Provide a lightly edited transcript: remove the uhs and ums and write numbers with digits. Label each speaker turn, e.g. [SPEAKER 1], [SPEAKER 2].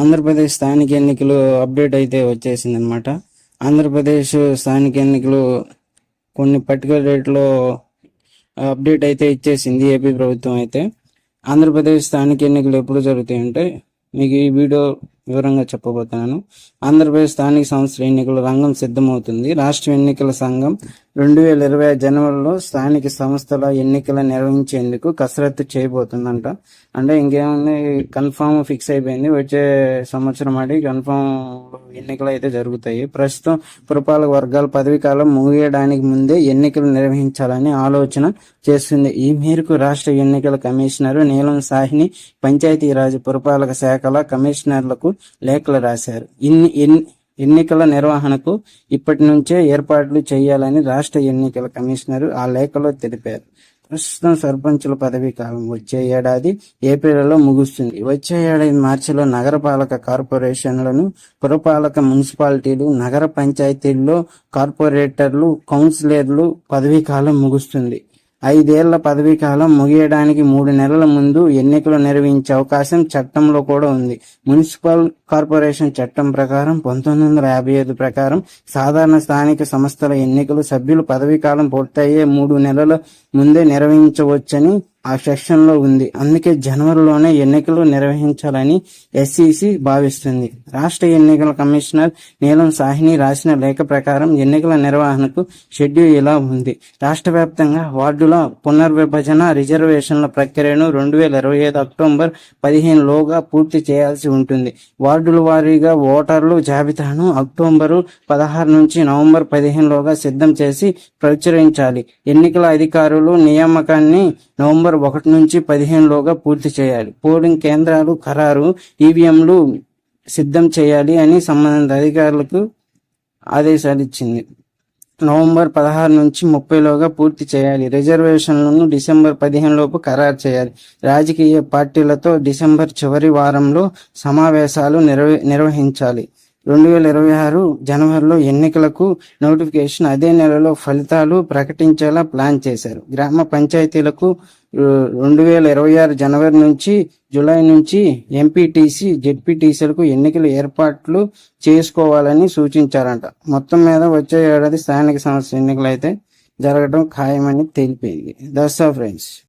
[SPEAKER 1] ఆంధ్రప్రదేశ్ స్థానిక ఎన్నికలు అప్డేట్ అయితే వచ్చేసింది అనమాట. ఆంధ్రప్రదేశ్ స్థానిక ఎన్నికలు కొన్ని పర్టికులర్ డేట్లో అప్డేట్ అయితే ఇచ్చేసింది ఏపీ ప్రభుత్వం అయితే. ఆంధ్రప్రదేశ్ స్థానిక ఎన్నికలు ఎప్పుడు జరుగుతాయంటే మీకు ఈ వీడియో వివరంగా చెప్పబోతున్నాను. ఆంధ్రప్రదేశ్ స్థానిక సంస్థల ఎన్నికల రంగం సిద్ధమవుతుంది. రాష్ట్ర ఎన్నికల సంఘం 2020 జనవరిలో స్థానిక సంస్థల ఎన్నికలు నిర్వహించేందుకు కసరత్తు చేయబోతుందంట. అంటే ఇంకేముంది, కన్ఫామ్ ఫిక్స్ అయిపోయింది. వచ్చే సంవత్సరం కన్ఫామ్ ఎన్నికలు అయితే జరుగుతాయి. ప్రస్తుతం పురపాలక వర్గాల పదవీ కాలం ముగియడానికి ముందే ఎన్నికలు నిర్వహించాలని ఆలోచన చేస్తుంది. ఈ మేరకు రాష్ట్ర ఎన్నికల కమిషనర్ నీలం సాహ్ని పంచాయతీరాజ్ పురపాలక శాఖల కమిషనర్లకు లేఖలు రాశారు. ఎన్నికల నిర్వహణకు ఇప్పటి నుంచే ఏర్పాట్లు చేయాలని రాష్ట్ర ఎన్నికల కమిషనర్ ఆ లేఖలో తెలిపారు. ప్రస్తుతం సర్పంచుల పదవీ కాలం వచ్చే ఏడాది ఏప్రిల్లో ముగుస్తుంది. వచ్చే ఏడాది మార్చిలో నగరపాలక కార్పొరేషన్లను, పురపాలక మున్సిపాలిటీలు, నగర పంచాయతీల్లో కార్పొరేటర్లు, కౌన్సిలర్లు పదవీ కాలం ముగుస్తుంది. 5 ఏళ్ల పదవీ కాలం ముగియడానికి 3 నెలల ముందు ఎన్నికలు నిర్వహించే అవకాశం చట్టంలో కూడా ఉంది. మున్సిపల్ కార్పొరేషన్ చట్టం ప్రకారం 1955 ప్రకారం సాధారణ స్థానిక సంస్థల ఎన్నికలు సభ్యులు పదవీ కాలం పూర్తయ్యే 3 నెలల ముందే నిర్వహించవచ్చని ఆ సెక్షన్ లో ఉంది. అందుకే జనవరిలోనే ఎన్నికలు నిర్వహించాలని ఎస్ఈసి భావిస్తుంది. రాష్ట్ర ఎన్నికల కమిషనర్ నీలం సాహ్ని రాసిన లేఖ ప్రకారం ఎన్నికల నిర్వహణకు షెడ్యూల్ ఇలా ఉంది. రాష్ట్ర వ్యాప్తంగా వార్డుల పునర్విభజన, రిజర్వేషన్ల ప్రక్రియను 2025 అక్టోబర్ 15 లోగా పూర్తి చేయాల్సి ఉంటుంది. వార్డుల వారీగా ఓటర్లు జాబితాను అక్టోబరు 16 నుంచి నవంబర్ 15 లోగా సిద్ధం చేసి ప్రచురించాలి. ఎన్నికల అధికారులు నియామకాన్ని నవంబర్ 1 నుంచి 15 లోగా పూర్తి చేయాలి. పోలింగ్ కేంద్రాలు ఖరారు, ఈవీఎంలు సిద్ధం చేయాలి అని సంబంధిత అధికారులకు ఆదేశాలు ఇచ్చింది. నవంబర్ 16 నుంచి 30 లోగా పూర్తి చేయాలి. రిజర్వేషన్లను డిసెంబర్ 15 లోపు ఖరారు చేయాలి. రాజకీయ పార్టీలతో డిసెంబర్ చివరి వారంలో సమావేశాలు నిర్వహించాలి. 2026 జనవరిలో ఎన్నికలకు నోటిఫికేషన్, అదే నెలలో ఫలితాలు ప్రకటించేలా ప్లాన్ చేశారు. గ్రామ పంచాయతీలకు 2026 జనవరి నుంచి జూలై నుంచి ఎంపీటీసీ, జెడ్పీటీసీలకు ఎన్నికలు ఏర్పాట్లు చేసుకోవాలని సూచించారంట. మొత్తం మీద వచ్చే ఏడాది స్థానిక సంస్థల ఎన్నికలు అయితే జరగడం ఖాయమని తెలిపింది. That's all friends.